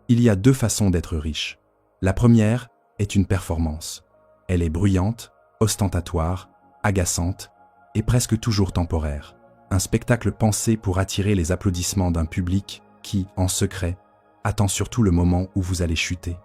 Il y a deux façons d'être riche. La première est une performance. Elle est bruyante, ostentatoire, agaçante et presque toujours temporaire. Un spectacle pensé pour attirer les applaudissements d'un public qui, en secret, attend surtout le moment où vous allez chuter.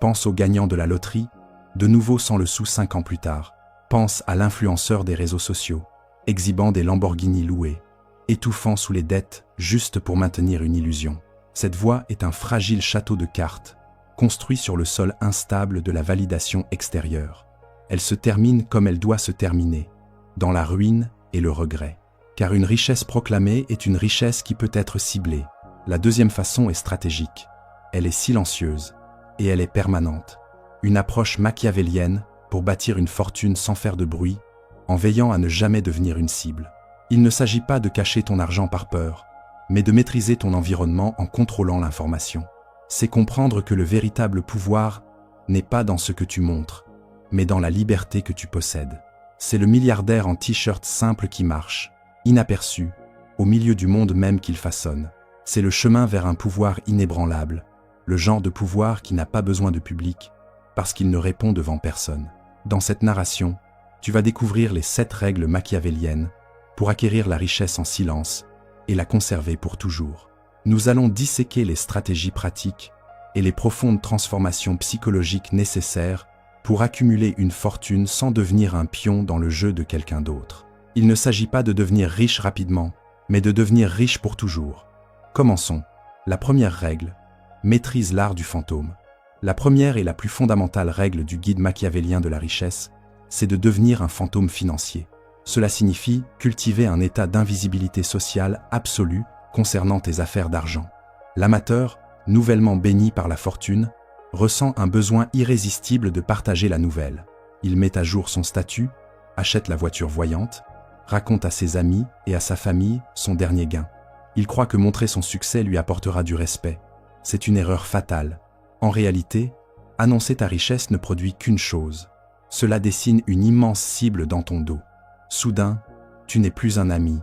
Pense au gagnant de la loterie, de nouveau sans le sou 5 ans plus tard. Pense à l'influenceur des réseaux sociaux, exhibant des Lamborghini loués, étouffant sous les dettes juste pour maintenir une illusion. Cette voie est un fragile château de cartes, construit sur le sol instable de la validation extérieure. Elle se termine comme elle doit se terminer, dans la ruine et le regret. Car une richesse proclamée est une richesse qui peut être ciblée. La deuxième façon est stratégique. Elle est silencieuse et elle est permanente. Une approche machiavélienne pour bâtir une fortune sans faire de bruit, en veillant à ne jamais devenir une cible. Il ne s'agit pas de cacher ton argent par peur, mais de maîtriser ton environnement en contrôlant l'information. C'est comprendre que le véritable pouvoir n'est pas dans ce que tu montres, mais dans la liberté que tu possèdes. C'est le milliardaire en t-shirt simple qui marche, inaperçu, au milieu du monde même qu'il façonne. C'est le chemin vers un pouvoir inébranlable, le genre de pouvoir qui n'a pas besoin de public, parce qu'il ne répond devant personne. Dans cette narration, tu vas découvrir les 7 règles machiavéliennes pour acquérir la richesse en silence et la conserver pour toujours. Nous allons disséquer les stratégies pratiques et les profondes transformations psychologiques nécessaires pour accumuler une fortune sans devenir un pion dans le jeu de quelqu'un d'autre. Il ne s'agit pas de devenir riche rapidement, mais de devenir riche pour toujours. Commençons. La première règle, maîtrise l'art du fantôme. La première et la plus fondamentale règle du guide machiavélien de la richesse, c'est de devenir un fantôme financier. Cela signifie cultiver un état d'invisibilité sociale absolue concernant tes affaires d'argent. L'amateur, nouvellement béni par la fortune, ressent un besoin irrésistible de partager la nouvelle. Il met à jour son statut, achète la voiture voyante, raconte à ses amis et à sa famille son dernier gain. Il croit que montrer son succès lui apportera du respect. C'est une erreur fatale. En réalité, annoncer ta richesse ne produit qu'une chose. Cela dessine une immense cible dans ton dos. Soudain, tu n'es plus un ami,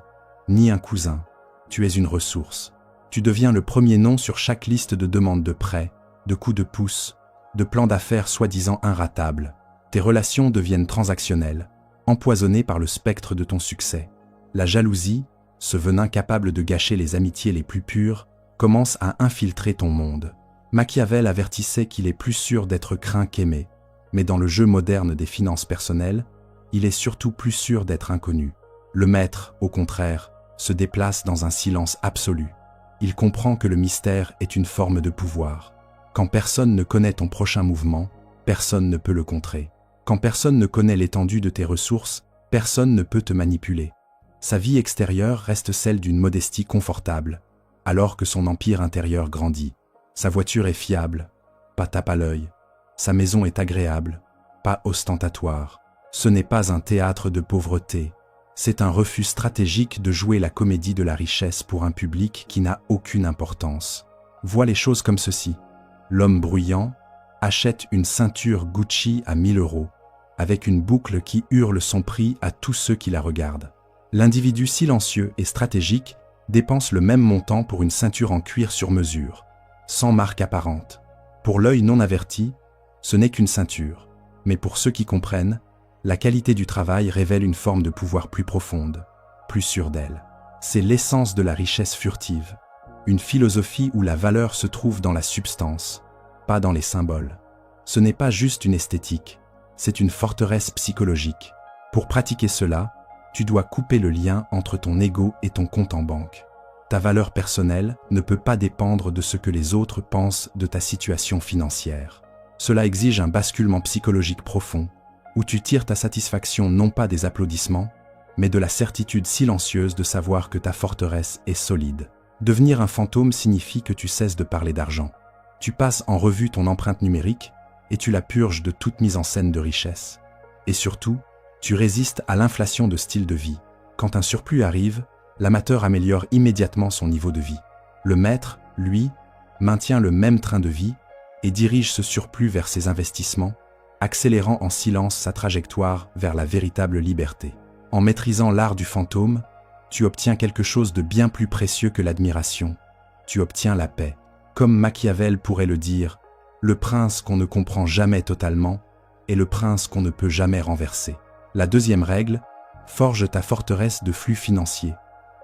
ni un cousin. Tu es une ressource. Tu deviens le premier nom sur chaque liste de demandes de prêts, de coups de pouce, de plans d'affaires soi-disant inratables. Tes relations deviennent transactionnelles, empoisonnées par le spectre de ton succès. La jalousie, ce venin capable de gâcher les amitiés les plus pures, commence à infiltrer ton monde. Machiavel avertissait qu'il est plus sûr d'être craint qu'aimé, mais dans le jeu moderne des finances personnelles, il est surtout plus sûr d'être inconnu. Le maître, au contraire, se déplace dans un silence absolu. Il comprend que le mystère est une forme de pouvoir. Quand personne ne connaît ton prochain mouvement, personne ne peut le contrer. Quand personne ne connaît l'étendue de tes ressources, personne ne peut te manipuler. Sa vie extérieure reste celle d'une modestie confortable, alors que son empire intérieur grandit. Sa voiture est fiable, pas tape à l'œil. Sa maison est agréable, pas ostentatoire. Ce n'est pas un théâtre de pauvreté. C'est un refus stratégique de jouer la comédie de la richesse pour un public qui n'a aucune importance. Vois les choses comme ceci. L'homme bruyant achète une ceinture Gucci à 1000 €, avec une boucle qui hurle son prix à tous ceux qui la regardent. L'individu silencieux et stratégique dépense le même montant pour une ceinture en cuir sur mesure, sans marque apparente. Pour l'œil non averti, ce n'est qu'une ceinture. Mais pour ceux qui comprennent, la qualité du travail révèle une forme de pouvoir plus profonde, plus sûre d'elle. C'est l'essence de la richesse furtive, une philosophie où la valeur se trouve dans la substance, pas dans les symboles. Ce n'est pas juste une esthétique, c'est une forteresse psychologique. Pour pratiquer cela, tu dois couper le lien entre ton ego et ton compte en banque. Ta valeur personnelle ne peut pas dépendre de ce que les autres pensent de ta situation financière. Cela exige un basculement psychologique profond, où tu tires ta satisfaction non pas des applaudissements, mais de la certitude silencieuse de savoir que ta forteresse est solide. Devenir un fantôme signifie que tu cesses de parler d'argent. Tu passes en revue ton empreinte numérique et tu la purges de toute mise en scène de richesse. Et surtout, tu résistes à l'inflation de style de vie. Quand un surplus arrive, l'amateur améliore immédiatement son niveau de vie. Le maître, lui, maintient le même train de vie et dirige ce surplus vers ses investissements, accélérant en silence sa trajectoire vers la véritable liberté. En maîtrisant l'art du fantôme, tu obtiens quelque chose de bien plus précieux que l'admiration. Tu obtiens la paix. Comme Machiavel pourrait le dire, le prince qu'on ne comprend jamais totalement est le prince qu'on ne peut jamais renverser. La deuxième règle, forge ta forteresse de flux financiers.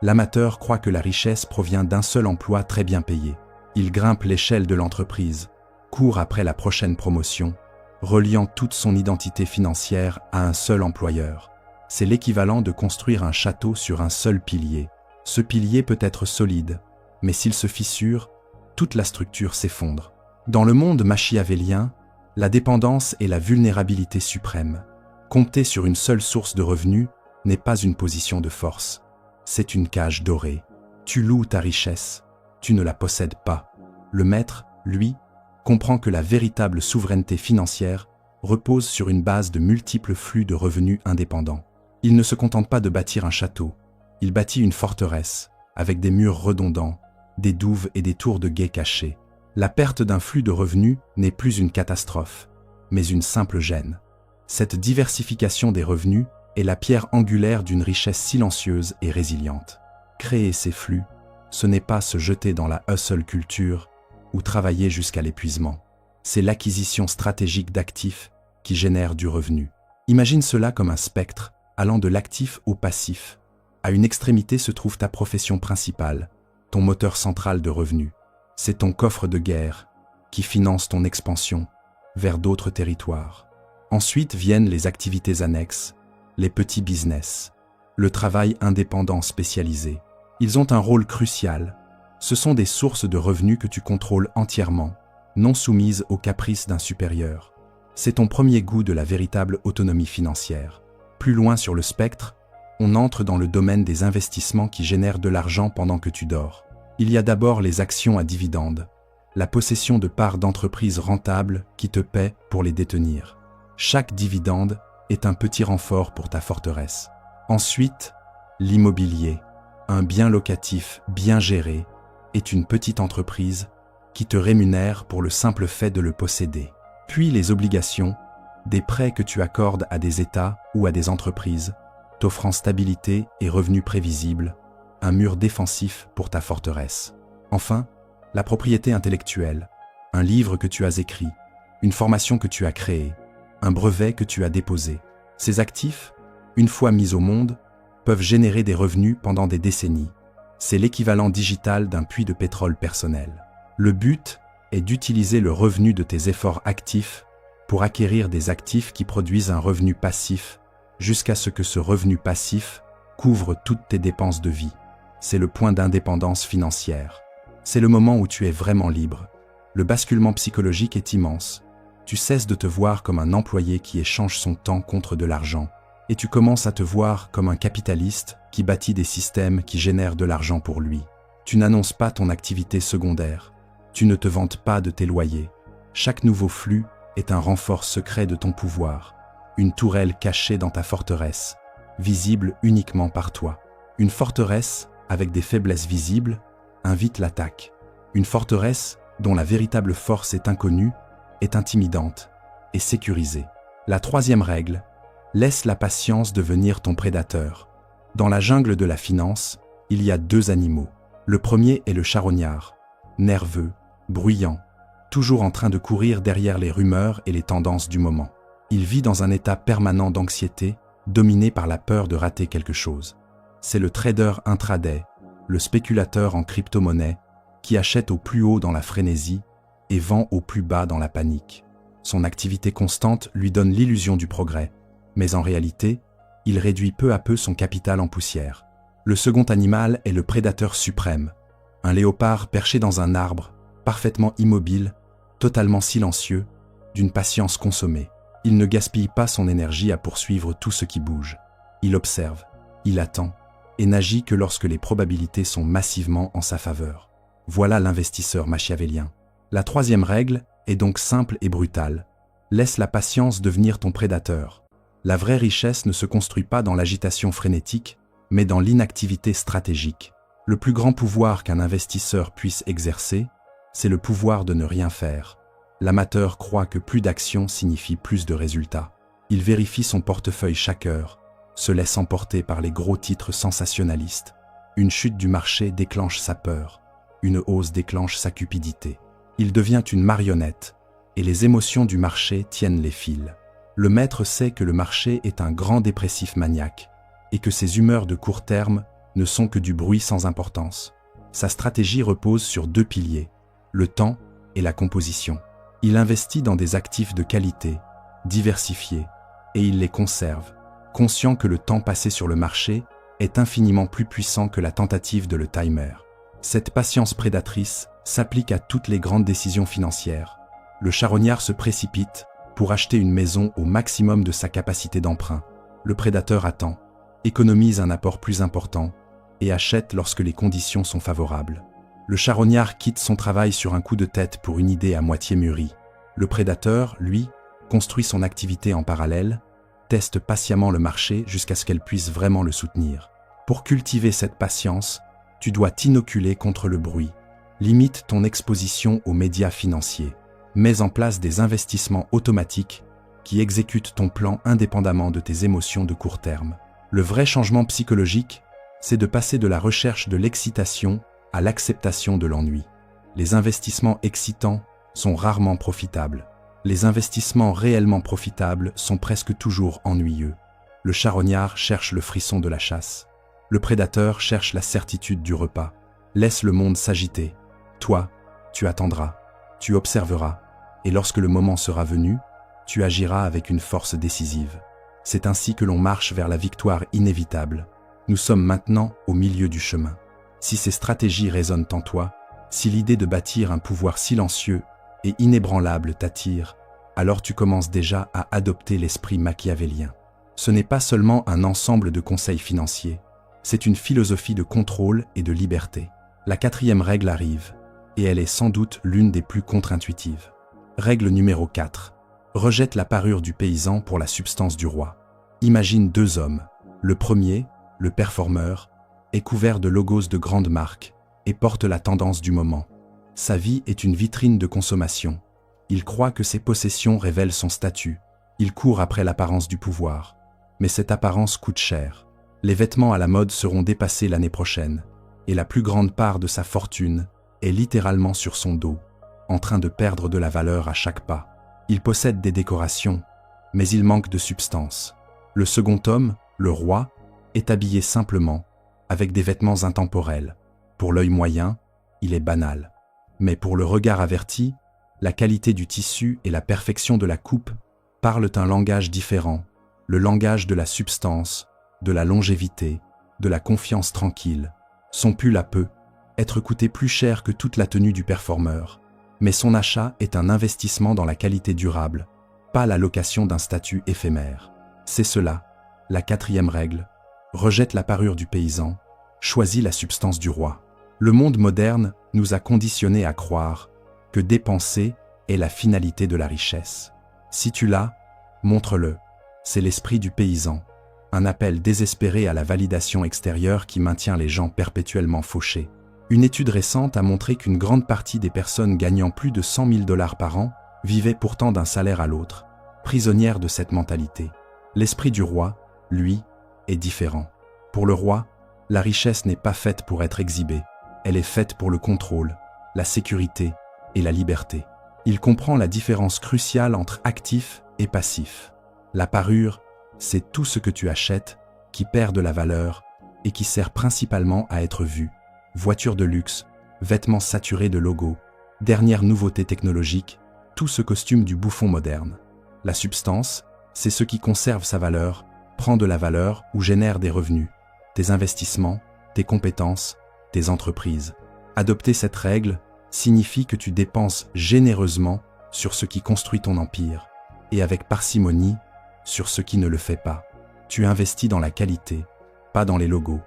L'amateur croit que la richesse provient d'un seul emploi très bien payé. Il grimpe l'échelle de l'entreprise, court après la prochaine promotion, reliant toute son identité financière à un seul employeur. C'est l'équivalent de construire un château sur un seul pilier. Ce pilier peut être solide, mais s'il se fissure, toute la structure s'effondre. Dans le monde machiavélien, la dépendance est la vulnérabilité suprême. Compter sur une seule source de revenus n'est pas une position de force. C'est une cage dorée. Tu loues ta richesse, tu ne la possèdes pas. Le maître, lui, comprend que la véritable souveraineté financière repose sur une base de multiples flux de revenus indépendants. Il ne se contente pas de bâtir un château, il bâtit une forteresse, avec des murs redondants, des douves et des tours de guet cachées. La perte d'un flux de revenus n'est plus une catastrophe, mais une simple gêne. Cette diversification des revenus est la pierre angulaire d'une richesse silencieuse et résiliente. Créer ces flux, ce n'est pas se jeter dans la hustle culture ou travailler jusqu'à l'épuisement. C'est l'acquisition stratégique d'actifs qui génèrent du revenu. Imagine cela comme un spectre allant de l'actif au passif. À une extrémité se trouve ta profession principale, ton moteur central de revenus. C'est ton coffre de guerre qui finance ton expansion vers d'autres territoires. Ensuite viennent les activités annexes, les petits business, le travail indépendant spécialisé. Ils ont un rôle crucial. Ce sont des sources de revenus que tu contrôles entièrement, non soumises aux caprices d'un supérieur. C'est ton premier goût de la véritable autonomie financière. Plus loin sur le spectre, on entre dans le domaine des investissements qui génèrent de l'argent pendant que tu dors. Il y a d'abord les actions à dividendes, la possession de parts d'entreprises rentables qui te paient pour les détenir. Chaque dividende est un petit renfort pour ta forteresse. Ensuite, l'immobilier, un bien locatif bien géré, est une petite entreprise qui te rémunère pour le simple fait de le posséder. Puis les obligations, des prêts que tu accordes à des États ou à des entreprises, t'offrant stabilité et revenus prévisibles, un mur défensif pour ta forteresse. Enfin, la propriété intellectuelle, un livre que tu as écrit, une formation que tu as créée, un brevet que tu as déposé. Ces actifs, une fois mis au monde, peuvent générer des revenus pendant des décennies. C'est l'équivalent digital d'un puits de pétrole personnel. Le but est d'utiliser le revenu de tes efforts actifs pour acquérir des actifs qui produisent un revenu passif jusqu'à ce que ce revenu passif couvre toutes tes dépenses de vie. C'est le point d'indépendance financière. C'est le moment où tu es vraiment libre. Le basculement psychologique est immense. Tu cesses de te voir comme un employé qui échange son temps contre de l'argent, et tu commences à te voir comme un capitaliste qui bâtit des systèmes qui génèrent de l'argent pour lui. Tu n'annonces pas ton activité secondaire. Tu ne te vantes pas de tes loyers. Chaque nouveau flux est un renfort secret de ton pouvoir, une tourelle cachée dans ta forteresse, visible uniquement par toi. Une forteresse avec des faiblesses visibles invite l'attaque. Une forteresse dont la véritable force est inconnue est intimidante et sécurisée. La troisième règle, laisse la patience devenir ton prédateur. Dans la jungle de la finance, il y a deux animaux. Le premier est le charognard, nerveux, bruyant, toujours en train de courir derrière les rumeurs et les tendances du moment. Il vit dans un état permanent d'anxiété, dominé par la peur de rater quelque chose. C'est le trader intraday, le spéculateur en crypto-monnaie, qui achète au plus haut dans la frénésie et vend au plus bas dans la panique. Son activité constante lui donne l'illusion du progrès, mais en réalité, il réduit peu à peu son capital en poussière. Le second animal est le prédateur suprême, un léopard perché dans un arbre, parfaitement immobile, totalement silencieux, d'une patience consommée. Il ne gaspille pas son énergie à poursuivre tout ce qui bouge. Il observe, il attend, et n'agit que lorsque les probabilités sont massivement en sa faveur. Voilà l'investisseur machiavélien. La troisième règle est donc simple et brutale. Laisse la patience devenir ton prédateur. La vraie richesse ne se construit pas dans l'agitation frénétique, mais dans l'inactivité stratégique. Le plus grand pouvoir qu'un investisseur puisse exercer, c'est le pouvoir de ne rien faire. L'amateur croit que plus d'action signifie plus de résultats. Il vérifie son portefeuille chaque heure, se laisse emporter par les gros titres sensationnalistes. Une chute du marché déclenche sa peur, une hausse déclenche sa cupidité. Il devient une marionnette, et les émotions du marché tiennent les fils. Le maître sait que le marché est un grand dépressif maniaque, et que ses humeurs de court terme ne sont que du bruit sans importance. Sa stratégie repose sur 2 piliers, le temps et la composition. Il investit dans des actifs de qualité, diversifiés, et il les conserve, conscient que le temps passé sur le marché est infiniment plus puissant que la tentative de le timer. Cette patience prédatrice s'applique à toutes les grandes décisions financières. Le charognard se précipite pour acheter une maison au maximum de sa capacité d'emprunt. Le prédateur attend, économise un apport plus important et achète lorsque les conditions sont favorables. Le charognard quitte son travail sur un coup de tête pour une idée à moitié mûrie. Le prédateur, lui, construit son activité en parallèle, teste patiemment le marché jusqu'à ce qu'elle puisse vraiment le soutenir. Pour cultiver cette patience, tu dois t'inoculer contre le bruit. Limite ton exposition aux médias financiers. Mets en place des investissements automatiques qui exécutent ton plan indépendamment de tes émotions de court terme. Le vrai changement psychologique, c'est de passer de la recherche de l'excitation à l'acceptation de l'ennui. Les investissements excitants sont rarement profitables. Les investissements réellement profitables sont presque toujours ennuyeux. Le charognard cherche le frisson de la chasse. Le prédateur cherche la certitude du repas. Laisse le monde s'agiter. Toi, tu attendras, tu observeras, et lorsque le moment sera venu, tu agiras avec une force décisive. C'est ainsi que l'on marche vers la victoire inévitable. Nous sommes maintenant au milieu du chemin. Si ces stratégies résonnent en toi, si l'idée de bâtir un pouvoir silencieux et inébranlable t'attire, alors tu commences déjà à adopter l'esprit machiavélien. Ce n'est pas seulement un ensemble de conseils financiers, c'est une philosophie de contrôle et de liberté. La 4e règle arrive, et elle est sans doute l'une des plus contre-intuitives. Règle numéro 4. Rejette la parure du paysan pour la substance du roi. Imagine 2 hommes. Le premier, le performeur, est couvert de logos de grandes marques et porte la tendance du moment. Sa vie est une vitrine de consommation. Il croit que ses possessions révèlent son statut. Il court après l'apparence du pouvoir. Mais cette apparence coûte cher. Les vêtements à la mode seront dépassés l'année prochaine, et la plus grande part de sa fortune est littéralement sur son dos, en train de perdre de la valeur à chaque pas. Il possède des décorations, mais il manque de substance. Le second homme, le roi, est habillé simplement, avec des vêtements intemporels. Pour l'œil moyen, il est banal. Mais pour le regard averti, la qualité du tissu et la perfection de la coupe parlent un langage différent, le langage de la substance, de la longévité, de la confiance tranquille. Son pull a peu être coûté plus cher que toute la tenue du performeur, mais son achat est un investissement dans la qualité durable, pas la location d'un statut éphémère. C'est cela, la 4e règle. Rejette la parure du paysan, choisis la substance du roi. Le monde moderne nous a conditionnés à croire que dépenser est la finalité de la richesse. Si tu l'as, montre-le. C'est l'esprit du paysan, un appel désespéré à la validation extérieure qui maintient les gens perpétuellement fauchés. Une étude récente a montré qu'une grande partie des personnes gagnant plus de 100 000 $ par an vivaient pourtant d'un salaire à l'autre, prisonnières de cette mentalité. L'esprit du roi, lui, est différent. Pour le roi, la richesse n'est pas faite pour être exhibée, elle est faite pour le contrôle, la sécurité et la liberté. Il comprend la différence cruciale entre actif et passif. La parure, c'est tout ce que tu achètes qui perd de la valeur et qui sert principalement à être vu. Voitures de luxe, vêtements saturés de logos, dernière nouveauté technologique, tout ce costume du bouffon moderne. La substance, c'est ce qui conserve sa valeur, prend de la valeur ou génère des revenus. Tes investissements, tes compétences, tes entreprises. Adopter cette règle signifie que tu dépenses généreusement sur ce qui construit ton empire et avec parcimonie sur ce qui ne le fait pas. Tu investis dans la qualité, pas dans les logos.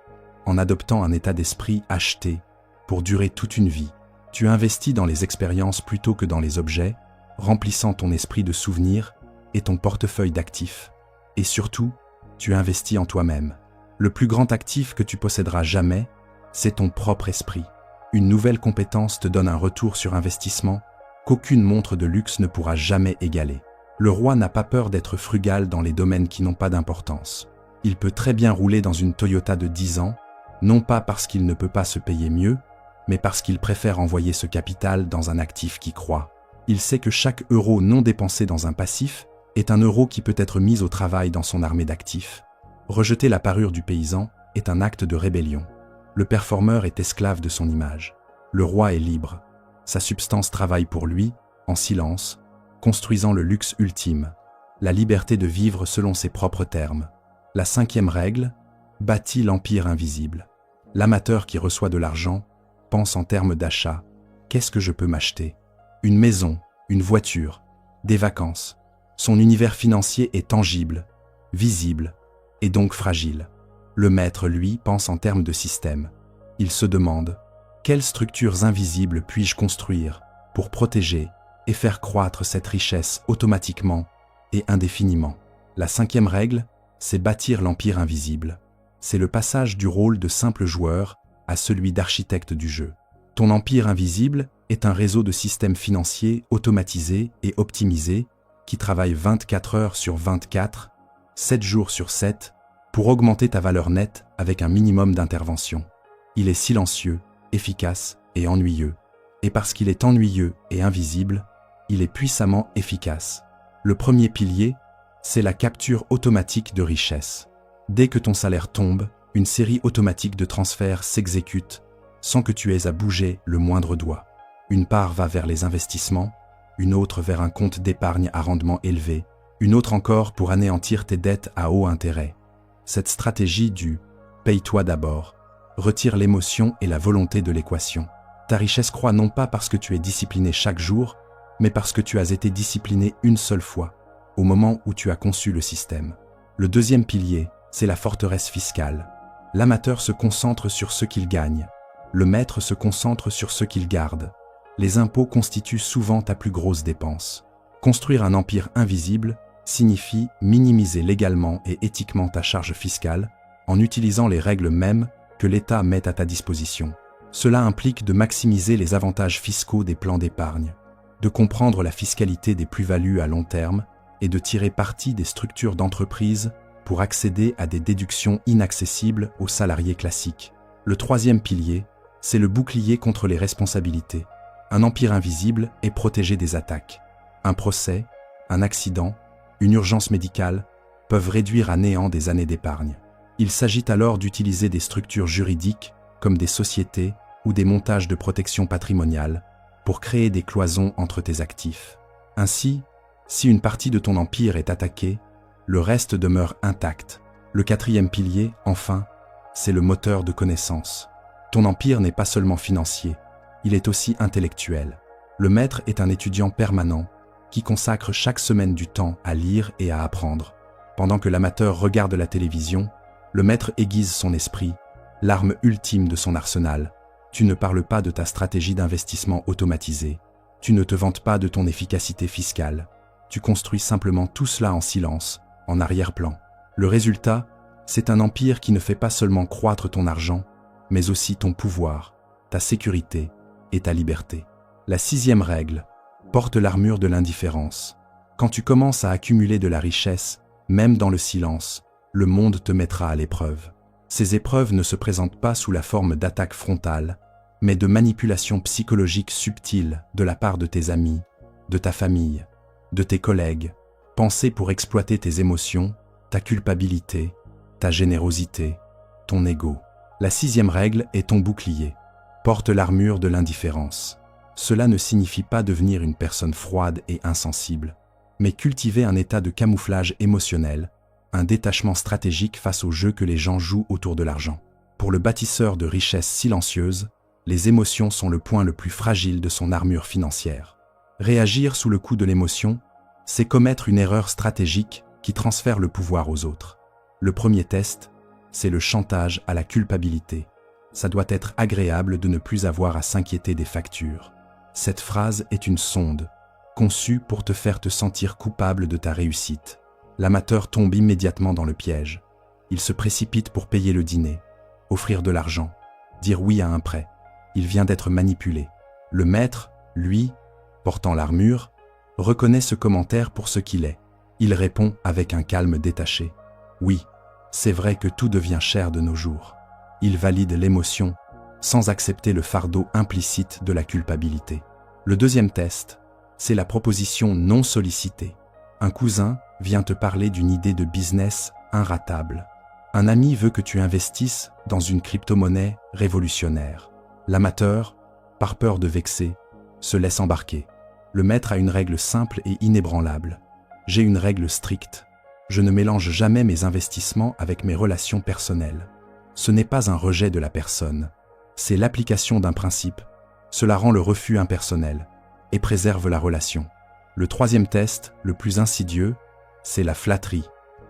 En adoptant un état d'esprit acheté pour durer toute une vie, tu investis dans les expériences plutôt que dans les objets, remplissant ton esprit de souvenirs et ton portefeuille d'actifs. Et surtout, tu investis en toi-même. Le plus grand actif que tu posséderas jamais, c'est ton propre esprit. Une nouvelle compétence te donne un retour sur investissement qu'aucune montre de luxe ne pourra jamais égaler. Le roi n'a pas peur d'être frugal dans les domaines qui n'ont pas d'importance. Il peut très bien rouler dans une Toyota de 10 ans, non pas parce qu'il ne peut pas se payer mieux, mais parce qu'il préfère envoyer ce capital dans un actif qui croît. Il sait que chaque euro non dépensé dans un passif est un euro qui peut être mis au travail dans son armée d'actifs. Rejeter la parure du paysan est un acte de rébellion. Le performeur est esclave de son image. Le roi est libre. Sa substance travaille pour lui, en silence, construisant le luxe ultime, la liberté de vivre selon ses propres termes. La 5e règle, bâtit l'empire invisible. L'amateur qui reçoit de l'argent pense en termes d'achat. Qu'est-ce que je peux m'acheter? Une maison, une voiture, des vacances. Son univers financier est tangible, visible, et donc fragile. Le maître, lui, pense en termes de système. Il se demande, quelles structures invisibles puis-je construire pour protéger et faire croître cette richesse automatiquement et indéfiniment? La 5e règle, c'est bâtir l'empire invisible. C'est le passage du rôle de simple joueur à celui d'architecte du jeu. Ton empire invisible est un réseau de systèmes financiers automatisés et optimisés qui travaillent 24 heures sur 24, 7 jours sur 7, pour augmenter ta valeur nette avec un minimum d'intervention. Il est silencieux, efficace et ennuyeux. Et parce qu'il est ennuyeux et invisible, il est puissamment efficace. Le premier pilier, c'est la capture automatique de richesse. Dès que ton salaire tombe, une série automatique de transferts s'exécute sans que tu aies à bouger le moindre doigt. Une part va vers les investissements, une autre vers un compte d'épargne à rendement élevé, une autre encore pour anéantir tes dettes à haut intérêt. Cette stratégie du « paye-toi d'abord » retire l'émotion et la volonté de l'équation. Ta richesse croît non pas parce que tu es discipliné chaque jour, mais parce que tu as été discipliné une seule fois, au moment où tu as conçu le système. Le deuxième pilier, c'est la forteresse fiscale. L'amateur se concentre sur ce qu'il gagne. Le maître se concentre sur ce qu'il garde. Les impôts constituent souvent ta plus grosse dépense. Construire un empire invisible signifie minimiser légalement et éthiquement ta charge fiscale en utilisant les règles mêmes que l'État met à ta disposition. Cela implique de maximiser les avantages fiscaux des plans d'épargne, de comprendre la fiscalité des plus-values à long terme et de tirer parti des structures d'entreprise pour accéder à des déductions inaccessibles aux salariés classiques. Le troisième pilier, c'est le bouclier contre les responsabilités. Un empire invisible est protégé des attaques. Un procès, un accident, une urgence médicale peuvent réduire à néant des années d'épargne. Il s'agit alors d'utiliser des structures juridiques comme des sociétés ou des montages de protection patrimoniale pour créer des cloisons entre tes actifs. Ainsi, si une partie de ton empire est attaquée, le reste demeure intact. Le quatrième pilier, enfin, c'est le moteur de connaissances. Ton empire n'est pas seulement financier, il est aussi intellectuel. Le maître est un étudiant permanent qui consacre chaque semaine du temps à lire et à apprendre. Pendant que l'amateur regarde la télévision, le maître aiguise son esprit, l'arme ultime de son arsenal. Tu ne parles pas de ta stratégie d'investissement automatisée. Tu ne te vantes pas de ton efficacité fiscale. Tu construis simplement tout cela en silence, en arrière-plan. Le résultat, c'est un empire qui ne fait pas seulement croître ton argent, mais aussi ton pouvoir, ta sécurité et ta liberté. La 6e règle, porte l'armure de l'indifférence. Quand tu commences à accumuler de la richesse, même dans le silence, le monde te mettra à l'épreuve. Ces épreuves ne se présentent pas sous la forme d'attaques frontales, mais de manipulations psychologiques subtiles de la part de tes amis, de ta famille, de tes collègues, pensées pour exploiter tes émotions, ta culpabilité, ta générosité, ton ego. La 6e règle est ton bouclier. Porte l'armure de l'indifférence. Cela ne signifie pas devenir une personne froide et insensible, mais cultiver un état de camouflage émotionnel, un détachement stratégique face au jeu que les gens jouent autour de l'argent. Pour le bâtisseur de richesses silencieuses, les émotions sont le point le plus fragile de son armure financière. Réagir sous le coup de l'émotion, c'est commettre une erreur stratégique qui transfère le pouvoir aux autres. Le premier test, c'est le chantage à la culpabilité. Ça doit être agréable de ne plus avoir à s'inquiéter des factures. Cette phrase est une sonde, conçue pour te faire te sentir coupable de ta réussite. L'amateur tombe immédiatement dans le piège. Il se précipite pour payer le dîner, offrir de l'argent, dire oui à un prêt. Il vient d'être manipulé. Le maître, lui, portant l'armure, reconnaît ce commentaire pour ce qu'il est. Il répond avec un calme détaché. Oui, c'est vrai que tout devient cher de nos jours. Il valide l'émotion, sans accepter le fardeau implicite de la culpabilité. Le deuxième test, c'est la proposition non sollicitée. Un cousin vient te parler d'une idée de business inratable. Un ami veut que tu investisses dans une crypto-monnaie révolutionnaire. L'amateur, par peur de vexer, se laisse embarquer. Le maître a une règle simple et inébranlable. J'ai une règle stricte. Je ne mélange jamais mes investissements avec mes relations personnelles. Ce n'est pas un rejet de la personne. C'est l'application d'un principe. Cela rend le refus impersonnel et préserve la relation. Le troisième test, le plus insidieux, c'est la flatterie.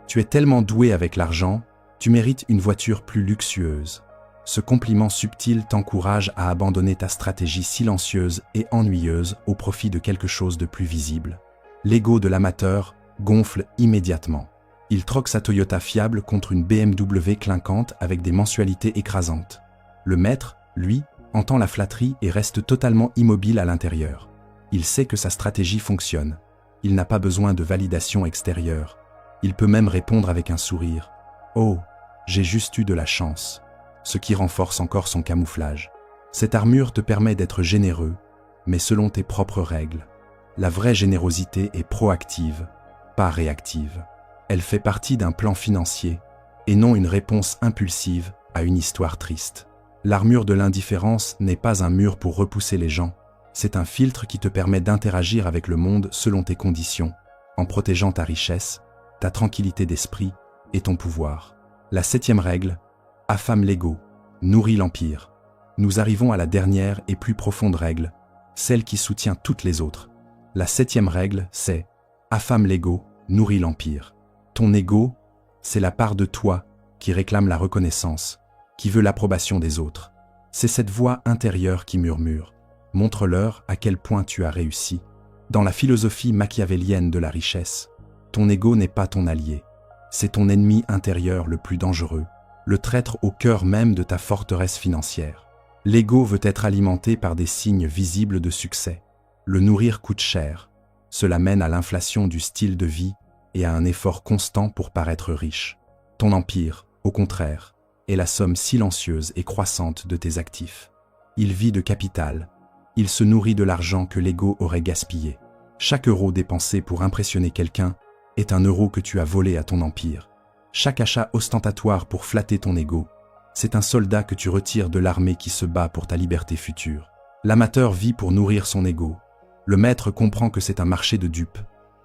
Tu es tellement doué avec l'argent, tu mérites une voiture plus luxueuse. Ce compliment subtil t'encourage à abandonner ta stratégie silencieuse et ennuyeuse au profit de quelque chose de plus visible. L'ego de l'amateur gonfle immédiatement. Il troque sa Toyota fiable contre une BMW clinquante avec des mensualités écrasantes. Le maître, lui, entend la flatterie et reste totalement immobile à l'intérieur. Il sait que sa stratégie fonctionne. Il n'a pas besoin de validation extérieure. Il peut même répondre avec un sourire. « Oh, j'ai juste eu de la chance », ce qui renforce encore son camouflage. Cette armure te permet d'être généreux, mais selon tes propres règles. La vraie générosité est proactive, pas réactive. Elle fait partie d'un plan financier, et non une réponse impulsive à une histoire triste. L'armure de l'indifférence n'est pas un mur pour repousser les gens, c'est un filtre qui te permet d'interagir avec le monde selon tes conditions, en protégeant ta richesse, ta tranquillité d'esprit et ton pouvoir. La 7e règle, affame l'ego, nourrit l'empire. Nous arrivons à la dernière et plus profonde règle, celle qui soutient toutes les autres. La 7e règle, c'est affame l'ego, nourrit l'empire. Ton ego, c'est la part de toi qui réclame la reconnaissance, qui veut l'approbation des autres. C'est cette voix intérieure qui murmure. Montre-leur à quel point tu as réussi. Dans la philosophie machiavélienne de la richesse, ton ego n'est pas ton allié. C'est ton ennemi intérieur le plus dangereux, le traître au cœur même de ta forteresse financière. L'ego veut être alimenté par des signes visibles de succès. Le nourrir coûte cher. Cela mène à l'inflation du style de vie et à un effort constant pour paraître riche. Ton empire, au contraire, est la somme silencieuse et croissante de tes actifs. Il vit de capital. Il se nourrit de l'argent que l'ego aurait gaspillé. Chaque euro dépensé pour impressionner quelqu'un est un euro que tu as volé à ton empire. Chaque achat ostentatoire pour flatter ton ego, c'est un soldat que tu retires de l'armée qui se bat pour ta liberté future. L'amateur vit pour nourrir son ego. Le maître comprend que c'est un marché de dupes.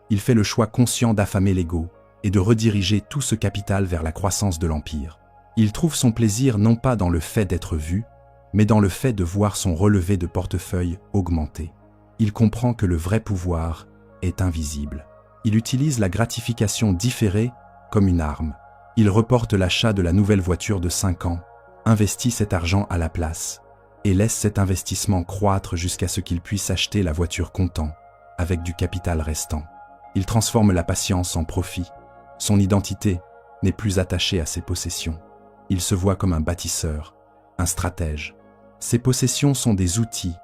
Il fait le choix conscient d'affamer l'ego et de rediriger tout ce capital vers la croissance de l'empire. Il trouve son plaisir non pas dans le fait d'être vu, mais dans le fait de voir son relevé de portefeuille augmenter. Il comprend que le vrai pouvoir est invisible. Il utilise la gratification différée comme une arme. Il reporte l'achat de la nouvelle voiture de 5 ans, investit cet argent à la place, et laisse cet investissement croître jusqu'à ce qu'il puisse acheter la voiture comptant, avec du capital restant. Il transforme la patience en profit. Son identité n'est plus attachée à ses possessions. Il se voit comme un bâtisseur, un stratège. Ses possessions sont des outils,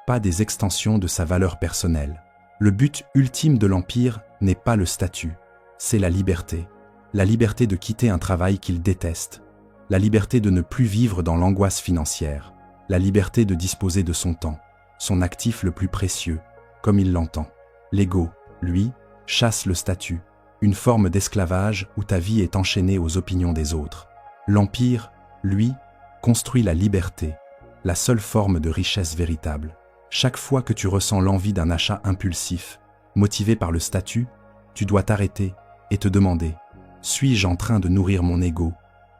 pas des extensions de sa valeur personnelle. Le but ultime de l'empire n'est pas le statut, c'est la liberté. La liberté de quitter un travail qu'il déteste, la liberté de ne plus vivre dans l'angoisse financière, la liberté de disposer de son temps, son actif le plus précieux, comme il l'entend. L'ego, lui, chasse le statut, une forme d'esclavage où ta vie est enchaînée aux opinions des autres. L'empire, lui, construit la liberté, la seule forme de richesse véritable. Chaque fois que tu ressens l'envie d'un achat impulsif, motivé par le statut, tu dois t'arrêter et te demander « Suis-je en train de nourrir mon ego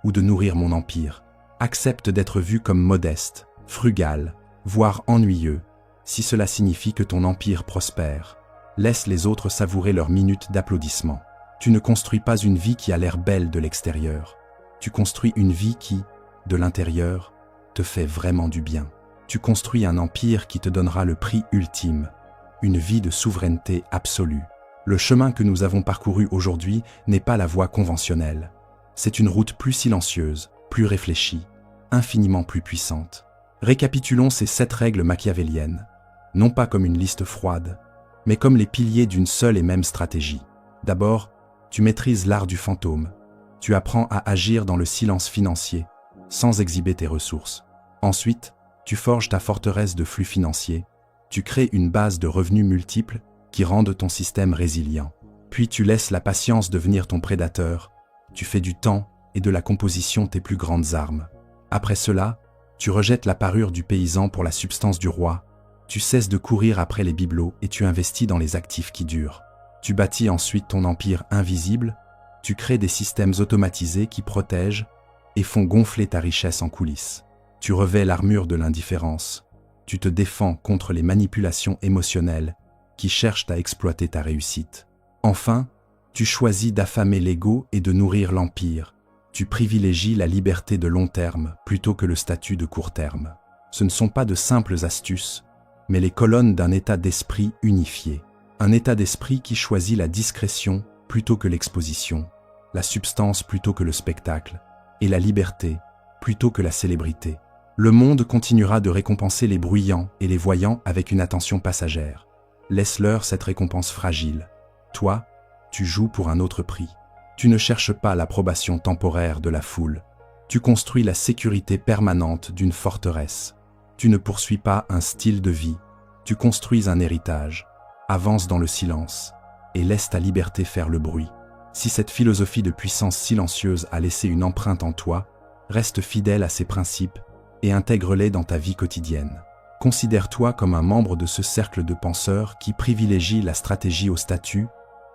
ou de nourrir mon empire ?» Accepte d'être vu comme modeste, frugal, voire ennuyeux, si cela signifie que ton empire prospère. Laisse les autres savourer leurs minutes d'applaudissement. Tu ne construis pas une vie qui a l'air belle de l'extérieur. Tu construis une vie qui, de l'intérieur, te fait vraiment du bien. Tu construis un empire qui te donnera le prix ultime, une vie de souveraineté absolue. Le chemin que nous avons parcouru aujourd'hui n'est pas la voie conventionnelle. C'est une route plus silencieuse, plus réfléchie, infiniment plus puissante. Récapitulons ces 7 règles machiavéliennes, non pas comme une liste froide, mais comme les piliers d'une seule et même stratégie. D'abord, tu maîtrises l'art du fantôme. Tu apprends à agir dans le silence financier, sans exhiber tes ressources. Ensuite, tu forges ta forteresse de flux financiers, tu crées une base de revenus multiples qui rendent ton système résilient. Puis tu laisses la patience devenir ton prédateur, tu fais du temps et de la composition tes plus grandes armes. Après cela, tu rejettes la parure du paysan pour la substance du roi, tu cesses de courir après les bibelots et tu investis dans les actifs qui durent. Tu bâtis ensuite ton empire invisible, tu crées des systèmes automatisés qui protègent et font gonfler ta richesse en coulisses. Tu revêts l'armure de l'indifférence, tu te défends contre les manipulations émotionnelles qui cherchent à exploiter ta réussite. Enfin, tu choisis d'affamer l'ego et de nourrir l'empire. Tu privilégies la liberté de long terme plutôt que le statut de court terme. Ce ne sont pas de simples astuces, mais les colonnes d'un état d'esprit unifié. Un état d'esprit qui choisit la discrétion plutôt que l'exposition, la substance plutôt que le spectacle, et la liberté plutôt que la célébrité. Le monde continuera de récompenser les bruyants et les voyants avec une attention passagère. Laisse-leur cette récompense fragile. Toi, tu joues pour un autre prix. Tu ne cherches pas l'approbation temporaire de la foule. Tu construis la sécurité permanente d'une forteresse. Tu ne poursuis pas un style de vie. Tu construis un héritage. Avance dans le silence et laisse ta liberté faire le bruit. Si cette philosophie de puissance silencieuse a laissé une empreinte en toi, reste fidèle à ses principes et intègre-les dans ta vie quotidienne. Considère-toi comme un membre de ce cercle de penseurs qui privilégie la stratégie au statut,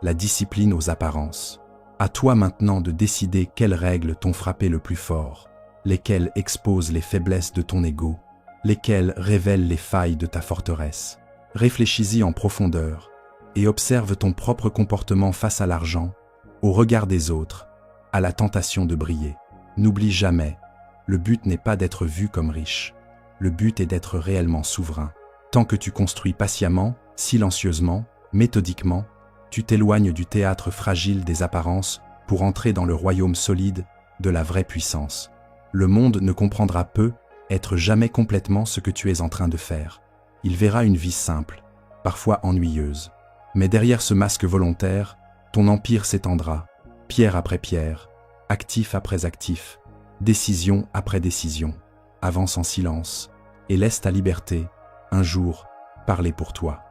la discipline aux apparences. À toi maintenant de décider quelles règles t'ont frappé le plus fort, lesquelles exposent les faiblesses de ton ego, lesquelles révèlent les failles de ta forteresse. Réfléchis-y en profondeur et observe ton propre comportement face à l'argent, au regard des autres, à la tentation de briller. N'oublie jamais, le but n'est pas d'être vu comme riche, le but est d'être réellement souverain. Tant que tu construis patiemment, silencieusement, méthodiquement, tu t'éloignes du théâtre fragile des apparences pour entrer dans le royaume solide de la vraie puissance. Le monde ne comprendra peu être jamais complètement ce que tu es en train de faire. Il verra une vie simple, parfois ennuyeuse. Mais derrière ce masque volontaire, ton empire s'étendra, pierre après pierre, actif après actif, décision après décision. Avance en silence et laisse ta liberté, un jour, parler pour toi.